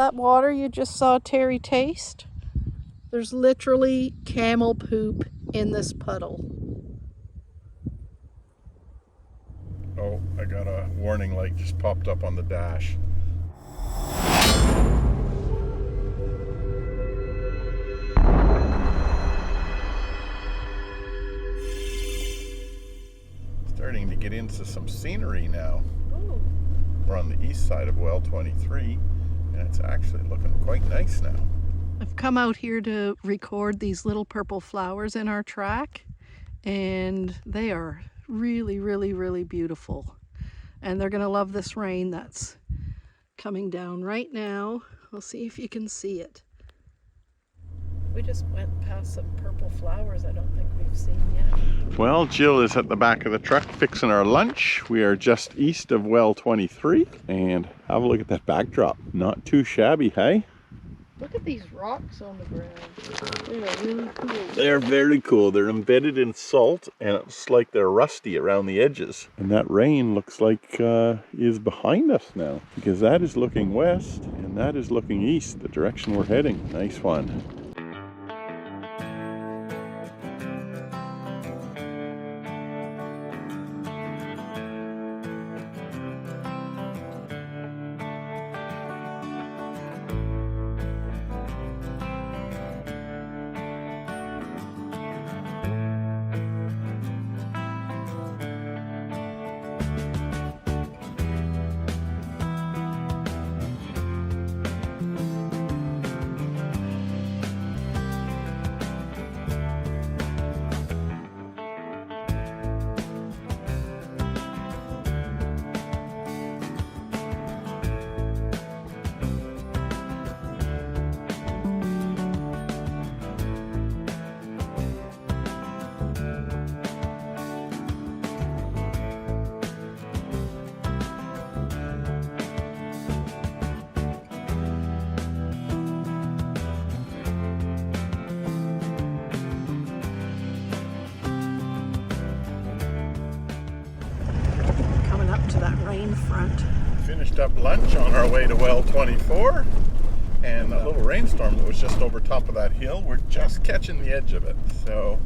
That water you just saw Terry taste? There's literally camel poop in this puddle. Oh, I got a warning light just popped up on the dash. Starting to get into some scenery now. Ooh. We're on the east side of well 23, and it's actually looking quite nice now. I've come out here to record these little purple flowers in our track, and they are really, really, really beautiful. And they're gonna love this rain that's coming down right now. I'll see if you can see it. We just went past some purple flowers I don't think we've seen yet. Well, Jill is at the back of the truck fixing our lunch. We are just east of well 23, and have a look at that backdrop. Not too shabby, hey? Look at these rocks on the ground. They're really cool. They're very cool. They're embedded in salt, and it's like they're rusty around the edges. And that rain looks like is behind us now, because that is looking west, and that is looking east, the direction we're heading. Nice one. To that rain front. Finished up lunch on our way to well 24, and a little rainstorm that was just over top of that hill. We're just catching the edge of it, so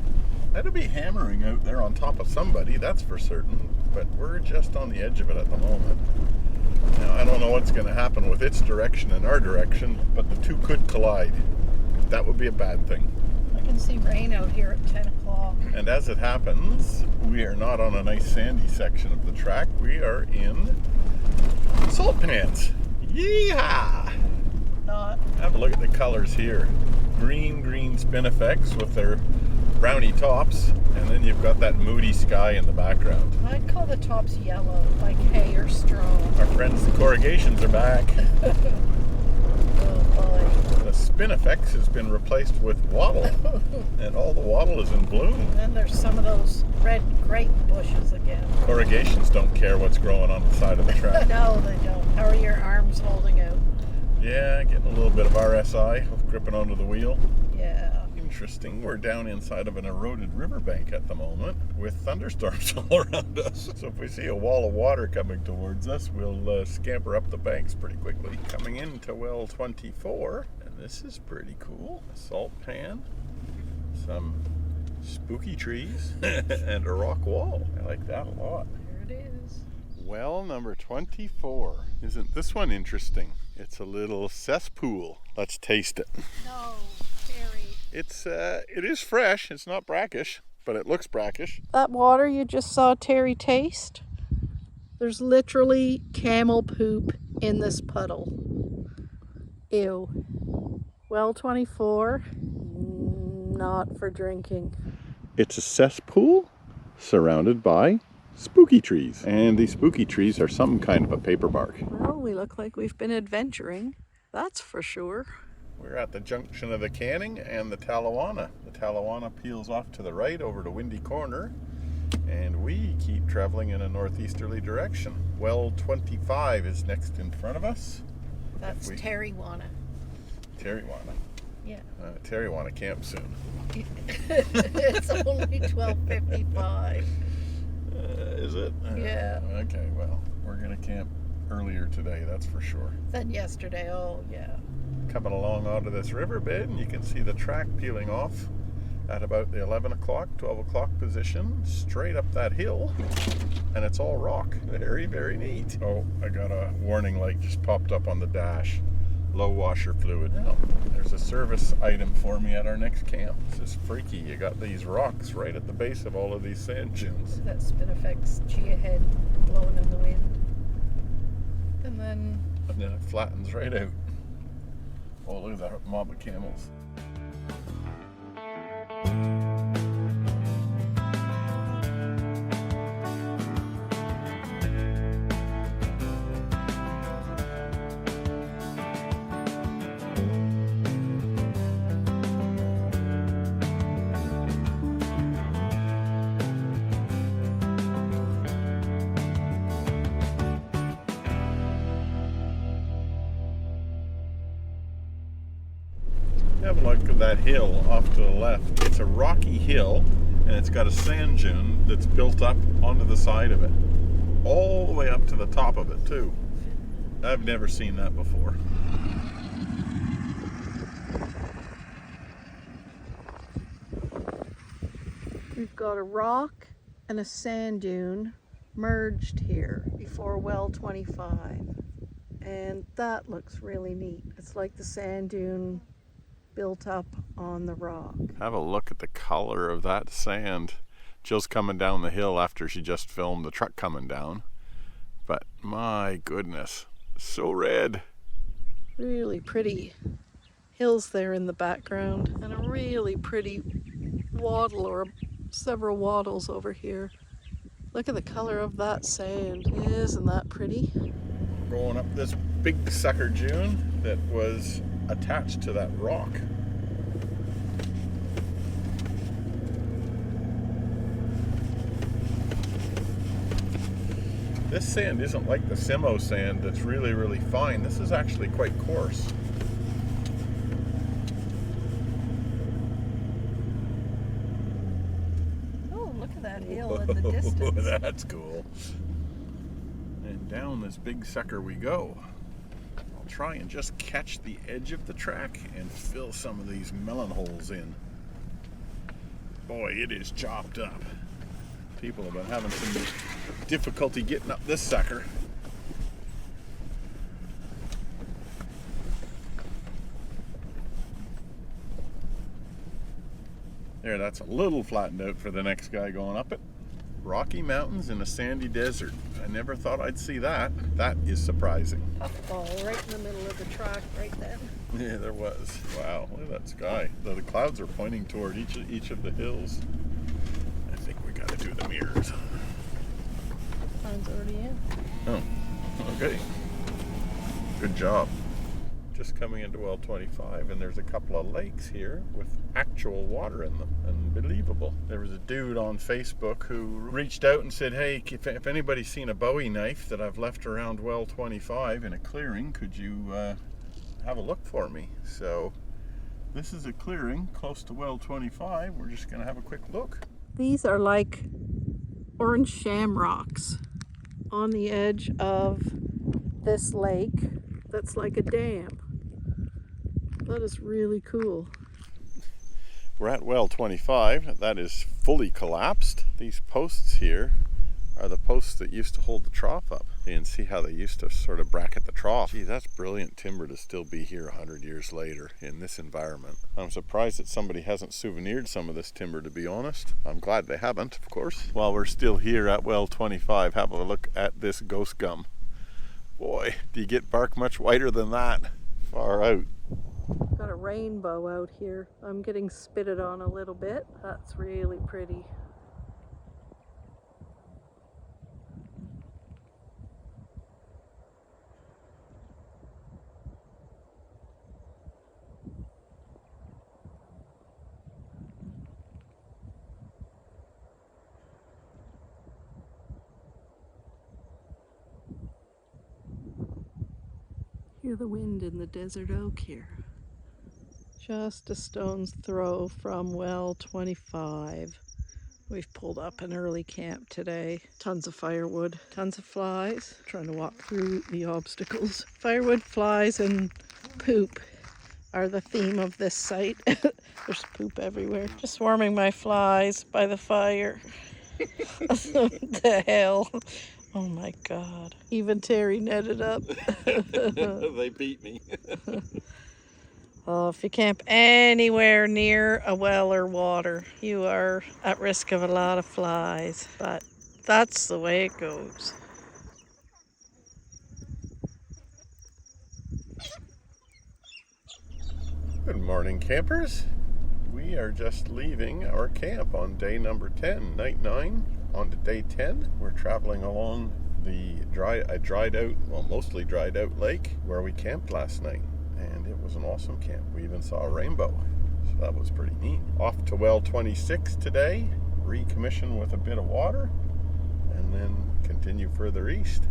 that'll be hammering out there on top of somebody, that's for certain, but we're just on the edge of it at the moment. Now, I don't know what's going to happen with its direction and our direction, but the two could collide. That would be a bad thing. I can see rain out here at 10 o'clock. And as it happens, we are not on a nice sandy section of the track. We are in salt pans. Yeehaw! Not. Have a look at the colors here. Green spinifex with their brownie tops, and then you've got that moody sky in the background. I'd call the tops yellow, like hay or straw. Our friends the corrugations are back. Oh boy. The spinifex has been replaced with wattle, and all the wattle is in bloom. And then there's some of those red grape bushes again. Corrugations don't care what's growing on the side of the track. No, they don't. How are your arms holding out? Yeah, getting a little bit of RSI gripping onto the wheel. Yeah. Interesting. We're down inside of an eroded riverbank at the moment with thunderstorms all around us. So if we see a wall of water coming towards us, we'll scamper up the banks pretty quickly. Coming into well 24, and this is pretty cool. A salt pan, some spooky trees, and a rock wall. I like that a lot. There it is. Well number 24. Isn't this one interesting? It's a little Cess Pool. Let's taste it. No, Terry. It is fresh. It's not brackish, but it looks brackish. That water you just saw Terry taste? There's literally camel poop in this puddle. Ew. Well 24, not for drinking. It's a cesspool surrounded by spooky trees. And these spooky trees are some kind of a paper bark. Well, we look like we've been adventuring, that's for sure. We're at the junction of the Canning and the Talawana. The Talawana peels off to the right over to Windy Corner, and we keep traveling in a northeasterly direction. Well 25 is next in front of us. That's Terrywana. Terrywana. Yeah. Terrywana camp soon. It's only 12:55. Is it? Yeah. Okay, well, we're going to camp earlier today, that's for sure. Than yesterday, oh yeah. Coming along out of this riverbed, and you can see the track peeling off at about the 11 o'clock, 12 o'clock position, straight up that hill, and it's all rock. Very, very neat. Oh, I got a warning light just popped up on the dash. Low washer fluid. Now, there's a service item for me at our next camp. This is freaky. You got these rocks right at the base of all of these sand dunes. That spin effect's G ahead, blowing in the wind. And then it flattens right out. Oh, look at that mob of camels. Have a look at that hill off to the left. It's a rocky hill, and it's got a sand dune that's built up onto the side of it. All the way up to the top of it, too. I've never seen that before. we've got a rock and a sand dune merged here before well 25. And that looks really neat. It's like the sand dune built up on the rock. Have a look at the color of that sand. Jill's coming down the hill after she just filmed the truck coming down. But my goodness, so red. Really pretty hills there in the background, and a really pretty wattle or several wattles over here. Look at the color of that sand. Isn't that pretty? Going up this big sucker dune that was attached to that rock. This sand isn't like the Simo sand that's really, really fine. This is actually quite coarse. Oh, look at that hill in the distance. That's cool. And down this big sucker we go. I'll try and just catch the edge of the track and fill some of these melon holes in. Boy, it is chopped up. People have been having some difficulty getting up this sucker. There, that's a little flattened out for the next guy going up it. Rocky Mountains in a sandy desert. I never thought I'd see that. That is surprising. Puffball right in the middle of the track right then. Yeah, there was. Wow, look at that sky. The clouds are pointing toward each of the hills. I think we gotta do the mirrors. Mine's already in. Oh, okay. Good job. Just coming into well 25, and there's a couple of lakes here with actual water in them. Unbelievable. There was a dude on Facebook who reached out and said, hey, if anybody's seen a Bowie knife that I've left around well 25 in a clearing, could you have a look for me? So this is a clearing close to well 25. We're just going to have a quick look. These are like orange shamrocks on the edge of this lake that's like a dam. That is really cool. We're at well 25. That is fully collapsed. These posts here are the posts that used to hold the trough up. You can see how they used to sort of bracket the trough. Gee, that's brilliant timber to still be here 100 years later in this environment. I'm surprised that somebody hasn't souvenired some of this timber, to be honest. I'm glad they haven't, of course. While we're still here at well 25, have a look at this ghost gum. Boy, do you get bark much whiter than that? Far out. Got a rainbow out here. I'm getting spitted on a little bit. That's really pretty. Hear the wind in the desert oak here. Just a stone's throw from well 25. We've pulled up an early camp today. Tons of firewood, tons of flies. Trying to walk through the obstacles. Firewood, flies, and poop are the theme of this site. There's poop everywhere. Just warming my flies by the fire. The hell? Oh my God. Even Terry netted up. They beat me. Oh, if you camp anywhere near a well or water, you are at risk of a lot of flies, but that's the way it goes. Good morning, campers. We are just leaving our camp on day number 10, night 9. On to day 10, we're traveling along the mostly dried out lake where we camped last night. And it was an awesome camp. We even saw a rainbow, so that was pretty neat. Off to well 26 today, recommission with a bit of water, and then continue further east.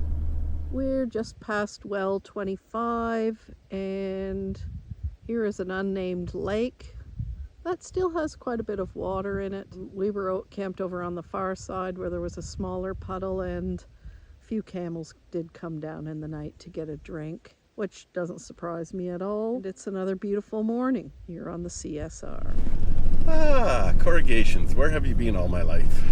We're just past well 25, and here is an unnamed lake that still has quite a bit of water in it. We were camped over on the far side where there was a smaller puddle, and a few camels did come down in the night to get a drink, which doesn't surprise me at all. And it's another beautiful morning here on the CSR. Corrugations. Where have you been all my life?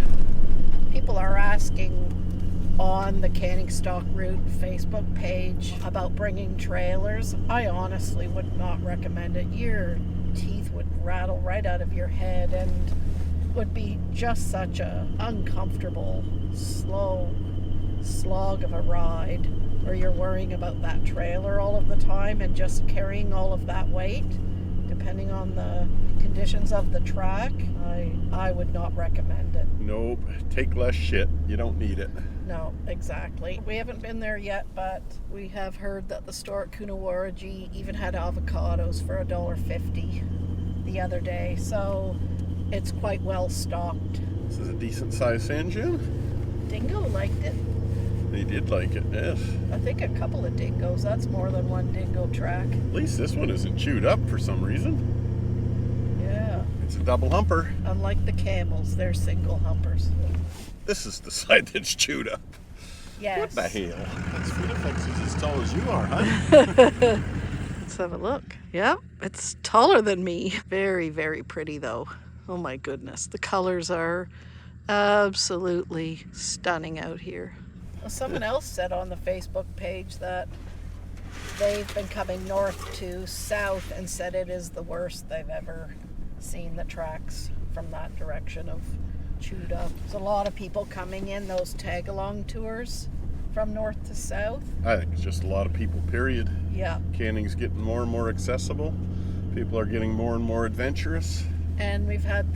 People are asking on the Canning Stock Route Facebook page about bringing trailers. I honestly would not recommend it. Your teeth would rattle right out of your head and would be just such a uncomfortable, slow slog of a ride where you're worrying about that trailer all of the time and just carrying all of that weight, depending on the conditions of the track. I would not recommend it. Nope. Take less shit. You don't need it. No, exactly. We haven't been there yet, but we have heard that the store at Coonawarragee even had avocados for $1.50 the other day, so it's quite well stocked. This is a decent sized sand dune. Dingo liked it. They did like it, yes. I think a couple of dingoes. That's more than one dingo track. At least this one isn't chewed up for some reason. Yeah. It's a double humper. Unlike the camels, they're single humpers. This is the side that's chewed up. Yes. What the hell? That's Phoenix is as tall as you are, huh? Let's have a look. Yeah, it's taller than me. Very, very pretty though. Oh my goodness. The colors are absolutely stunning out here. Well, someone else said on the Facebook page that they've been coming north to south and said it is the worst they've ever seen the tracks from that direction of chewed up. There's a lot of people coming in those Tagalong tours from north to south. I think it's just a lot of people, period. Yeah. Canning's getting more and more accessible. People are getting more and more adventurous. And we've had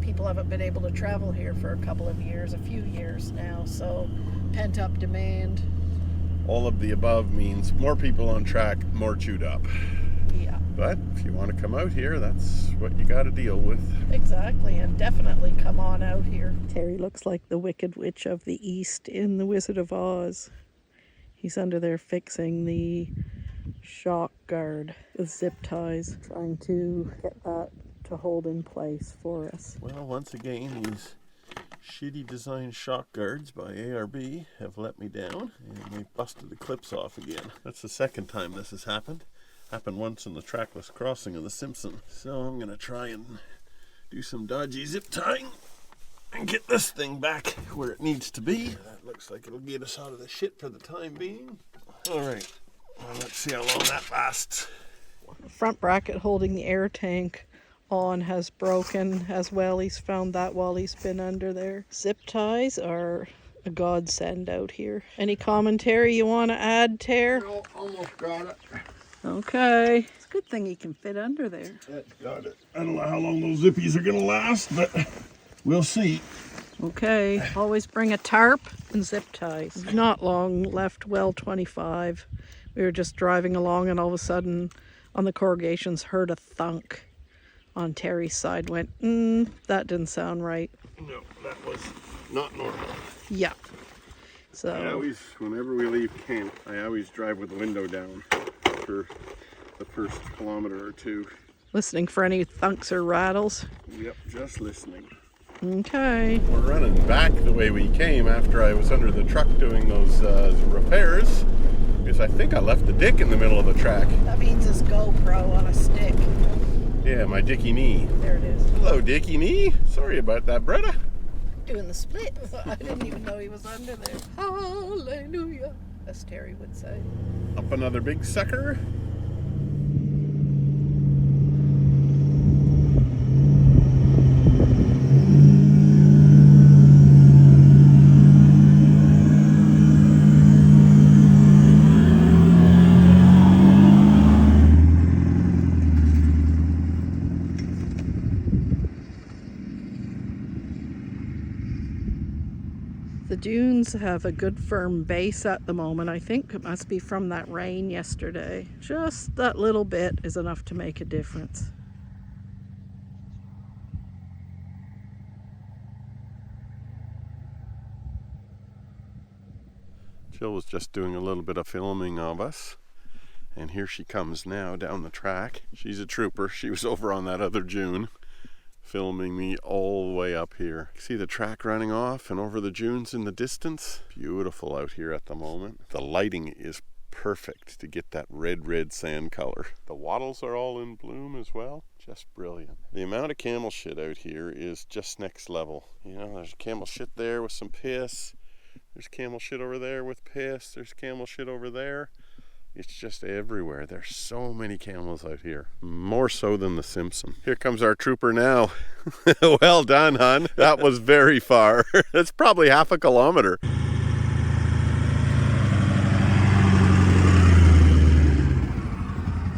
people haven't been able to travel here for a few years now, so pent up demand. All of the above means more people on track, more chewed up. Yeah. But if you want to come out here, that's what you got to deal with. Exactly, and definitely come on out here. Terry looks like the Wicked Witch of the East in The Wizard of Oz. He's under there fixing the shock guard with zip ties, trying to get that to hold in place for us. Well, once again, these shitty designed shock guards by ARB have let me down, and they've busted the clips off again. That's the second time this has happened. Happened once in the trackless crossing of the Simpson. So I'm going to try and do some dodgy zip tying and get this thing back where it needs to be. That looks like it'll get us out of the shit for the time being. Alright, well, let's see how long that lasts. The front bracket holding the air tank on has broken as well. He's found that while he's been under there. Zip ties are a godsend out here. Any commentary you want to add, Ter? No, almost got it. Okay. It's a good thing he can fit under there. That's got it. I don't know how long those zippies are going to last, but we'll see. Okay. Always bring a tarp and zip ties. Not long left well 25. We were just driving along and all of a sudden on the corrugations heard a thunk on Terry's side. Went, that didn't sound right. No, that was not normal. Yeah. So I always, whenever we leave camp, I always drive with the window down for the first kilometer or two. listening for any thunks or rattles. Yep, just listening. Okay. We're running back the way we came after I was under the truck doing those repairs, because I think I left the dick in the middle of the track. That means it's GoPro on a stick. Yeah, my dicky knee. There it is. Hello, dicky knee. Sorry about that, Bretta. Doing the splits. I didn't even know he was under there. Hallelujah, as Terry would say. Up another big sucker. The dunes have a good firm base at the moment. I think it must be from that rain yesterday. Just that little bit is enough to make a difference. Jill was just doing a little bit of filming of us, and here she comes now down the track. She's a trooper. She was over on that other dune filming me all the way up here. See the track running off and over the dunes in the distance? Beautiful out here at the moment. The lighting is perfect to get that red sand color. The wattles are all in bloom as well. Just brilliant. The amount of camel shit out here is just next level. You know, there's camel shit there with some piss. There's camel shit over there with piss. There's camel shit over there. It's just everywhere. There's so many camels out here. More so than the Simpson. Here comes our trooper now. Well done, hon. That was very far. That's probably half a kilometer.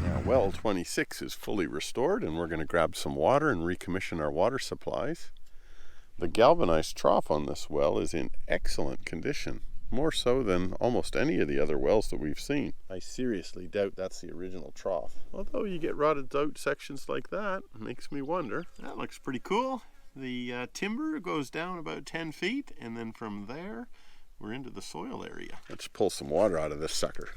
Now, well 26 is fully restored, and we're going to grab some water and recommission our water supplies. The galvanized trough on this well is in excellent condition. More so than almost any of the other wells that we've seen. I seriously doubt that's the original trough. Although you get rotted out sections like that, it makes me wonder. That looks pretty cool. The timber goes down about 10 feet, and then from there, we're into the soil area. Let's pull some water out of this sucker.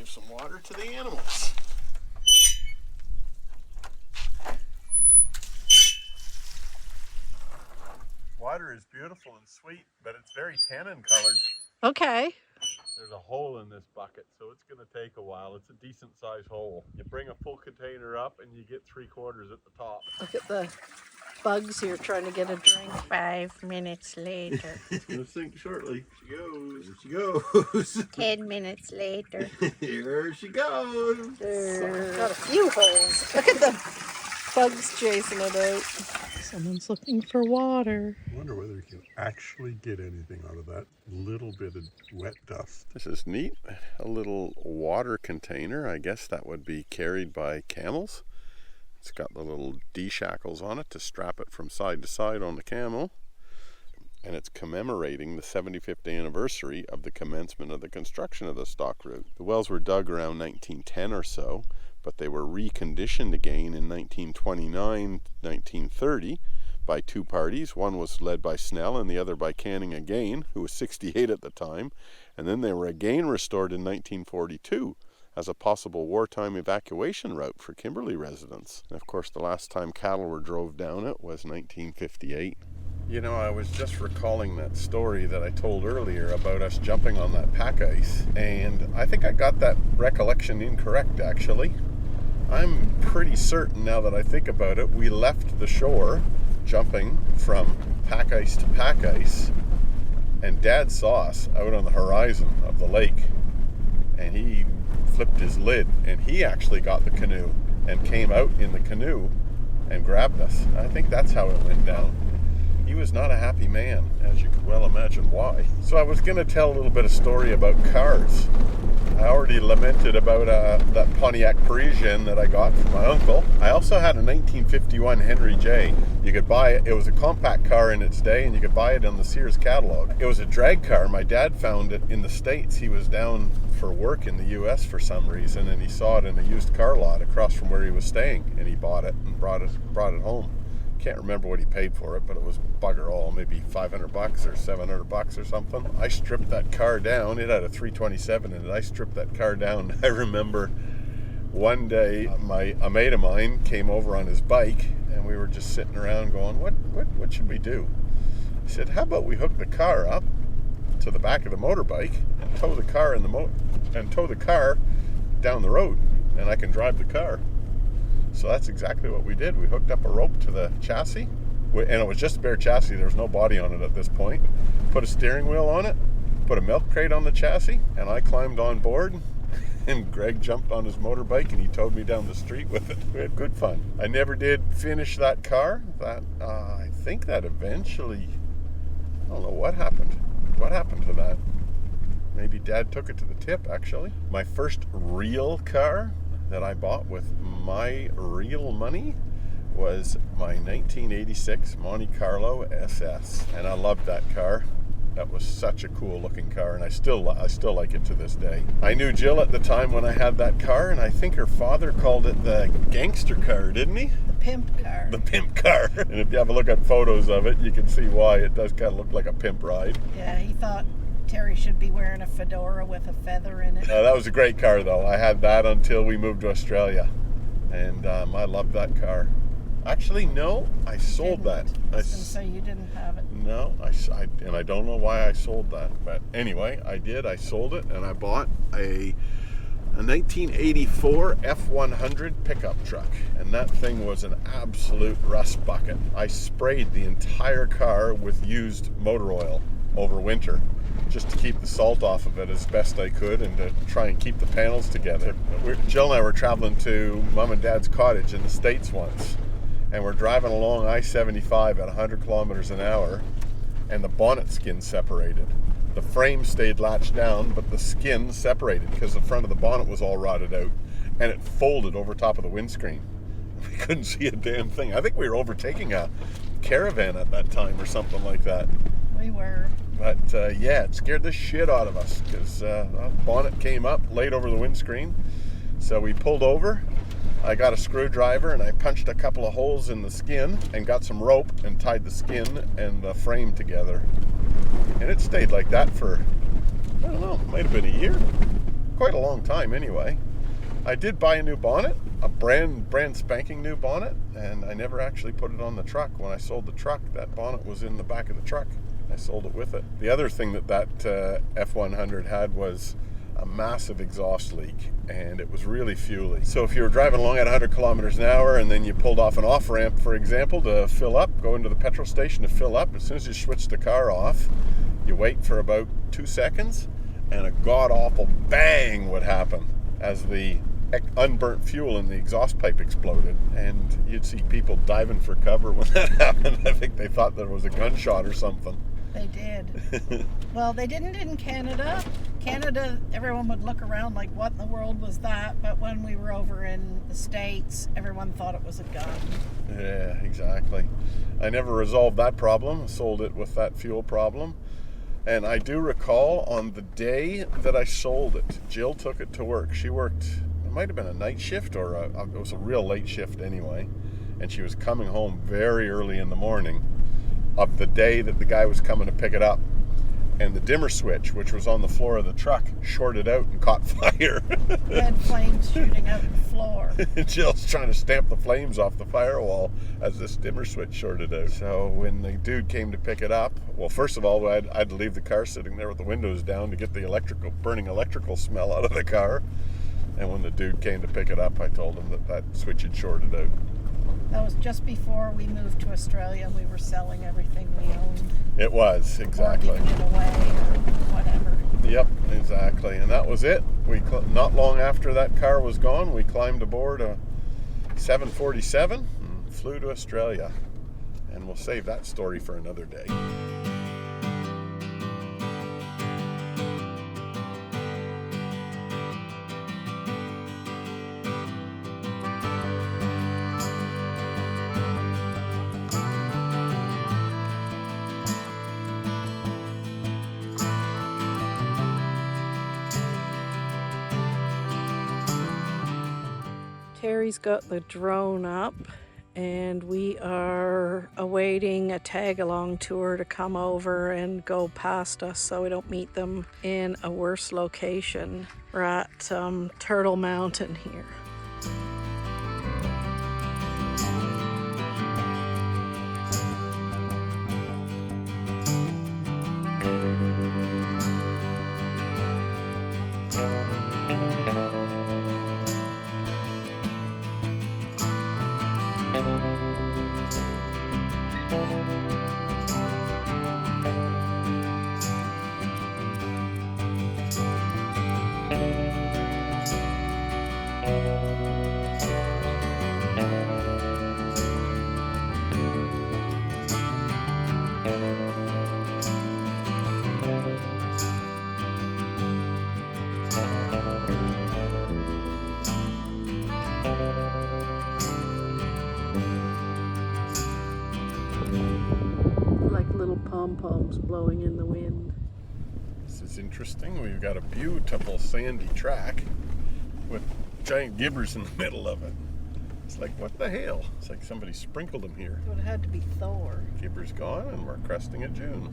Some water to the animals. Water is beautiful and sweet, but it's very tannin colored. Okay. There's a hole in this bucket, so it's going to take a while. It's a decent sized hole. You bring a full container up and you get 3/4 at the top. Look at the bugs here trying to get a drink. 5 minutes later. It's going to sink shortly. She goes. There she goes. 10 minutes later. Here she goes. Got a few holes. Look at the bugs chasing it out. Someone's looking for water. I wonder whether you can actually get anything out of that little bit of wet dust. This is neat. A little water container. I guess that would be carried by camels. It's got the little D-shackles on it to strap it from side to side on the camel. And it's commemorating the 75th anniversary of the commencement of the construction of the stock route. The wells were dug around 1910 or so, but they were reconditioned again in 1929, 1930 by two parties. One was led by Snell and the other by Canning again, who was 68 at the time. And then they were again restored in 1942 as a possible wartime evacuation route for Kimberley residents. And of course, the last time cattle were drove down it was 1958. You know, I was just recalling that story that I told earlier about us jumping on that pack ice, and I think I got that recollection incorrect, actually. I'm pretty certain, now that I think about it, we left the shore jumping from pack ice to pack ice, and Dad saw us out on the horizon of the lake, and he flipped his lid, and he actually got the canoe and came out in the canoe and grabbed us. I think that's how it went down. He was not a happy man, as you could well imagine why. So I was going to tell a little bit of story about cars. I already lamented about that Pontiac Parisienne that I got from my uncle. I also had a 1951 Henry J. You could buy it. It was a compact car in its day, and you could buy it on the Sears catalog. It was a drag car. My dad found it in the States. He was down for work in the U.S. for some reason, and he saw it in a used car lot across from where he was staying, and he bought it and brought it home. Can't remember what he paid for it, but it was bugger all, maybe $500 or $700 or something. I stripped that car down. It had a 327 in it. I stripped that car down. I remember one day a mate of mine came over on his bike, and we were just sitting around going, what should we do? He said, how about we hook the car up to the back of the motorbike and tow the car tow the car down the road, and I can drive the car. So that's exactly what we did. We hooked up a rope to the chassis, and it was just a bare chassis. There was no body on it at this point. Put a steering wheel on it, put a milk crate on the chassis, and I climbed on board, and Greg jumped on his motorbike, and he towed me down the street with it. We had good fun. I never did finish that car. I think that eventually, I don't know what happened. What happened to that? Maybe Dad took it to the tip, actually. My first real car that I bought with my real money was my 1986 Monte Carlo SS, and I loved that car. That was such a cool looking car, and I still like it to this day. I knew Jill at the time when I had that car, and I think her father called it the gangster car, didn't he? The pimp car. The pimp car. And if you have a look at photos of it, you can see why it does kind of look like a pimp ride. Yeah, he thought Terry should be wearing a fedora with a feather in it. That was a great car, though. I had that until we moved to Australia, and I loved that car. Actually, no, I sold that. I was going to say you didn't have it. No, and I don't know why I sold that. But anyway, I did. I sold it, and I bought a 1984 F100 pickup truck. And that thing was an absolute rust bucket. I sprayed the entire car with used motor oil over winter, just to keep the salt off of it as best I could and to try and keep the panels together. Jill and I were traveling to Mom and Dad's cottage in the States once, and we're driving along I-75 at 100 kilometers an hour, and the bonnet skin separated. The frame stayed latched down, but the skin separated because the front of the bonnet was all rotted out, and it folded over top of the windscreen. We couldn't see a damn thing. I think we were overtaking a caravan at that time or something like that. We were. But yeah, it scared the shit out of us because the bonnet came up, laid over the windscreen. So we pulled over. I got a screwdriver and I punched a couple of holes in the skin and got some rope and tied the skin and the frame together. And it stayed like that for, I don't know, it might have been a year. Quite a long time anyway. I did buy a new bonnet, a brand spanking new bonnet, and I never actually put it on the truck. When I sold the truck, that bonnet was in the back of the truck. I sold it with it. The other thing that F100 had was a massive exhaust leak, and it was really fuely. So if you were driving along at 100 kilometers an hour and then you pulled off an off-ramp, for example, to fill up, go into the petrol station to fill up, as soon as you switch the car off, you wait for about 2 seconds, and a god-awful bang would happen as the unburnt fuel in the exhaust pipe exploded, and you'd see people diving for cover when that happened. I think they thought there was a gunshot or something. They did. Well, they didn't in Canada. Canada, everyone would look around like, what in the world was that? But when we were over in the States, everyone thought it was a gun. Yeah, exactly. I never resolved that problem. I sold it with that fuel problem. And I do recall on the day that I sold it, Jill took it to work. She worked, it might have been a night shift or it was a real late shift anyway. And she was coming home very early in the morning of the day that the guy was coming to pick it up. And the dimmer switch, which was on the floor of the truck, shorted out and caught fire. Red flames shooting out the floor. Jill's trying to stamp the flames off the firewall as this dimmer switch shorted out. So when the dude came to pick it up, well, first of all, I had to leave the car sitting there with the windows down to get the burning electrical smell out of the car. And when the dude came to pick it up, I told him that switch had shorted out. That was just before we moved to Australia. We were selling everything we owned. It was, exactly. Or giving it away or whatever. Yep, exactly. And that was it. Not long after that car was gone, we climbed aboard a 747 and flew to Australia. And we'll save that story for another day. Carrie's got the drone up, and we are awaiting a Tagalong Tour to come over and go past us so we don't meet them in a worse location. We're at Turtle Mountain here. Like little pom-poms blowing in the wind. This is interesting. We've got a beautiful sandy track with giant gibbers in the middle of it. It's like, what the hell? It's like somebody sprinkled them here. It would have had to be Thor. Gibbers gone, and we're cresting a dune.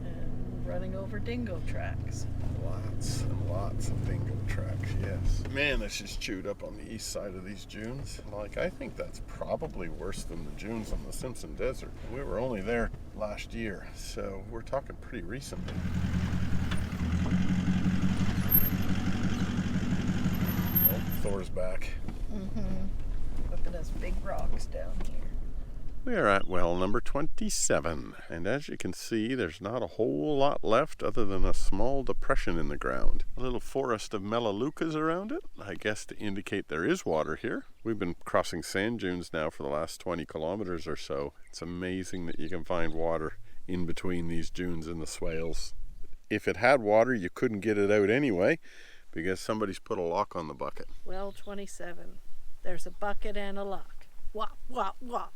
And running over dingo tracks. Lots and lots of dingo tracks, yes. Man, this is chewed up on the east side of these dunes. Like, I think that's probably worse than the dunes on the Simpson Desert. We were only there last year, so we're talking pretty recently. Oh, Thor's back. Look at those big rocks down here. We are at well number 27, and as you can see, there's not a whole lot left other than a small depression in the ground. A little forest of melaleucas around it, I guess to indicate there is water here. We've been crossing sand dunes now for the last 20 kilometers or so. It's amazing that you can find water in between these dunes and the swales. If it had water, you couldn't get it out anyway, because somebody's put a lock on the bucket. Well, 27. There's a bucket and a lock. Wop, wop, wop.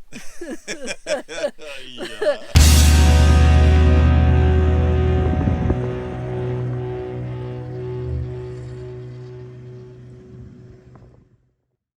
Yeah.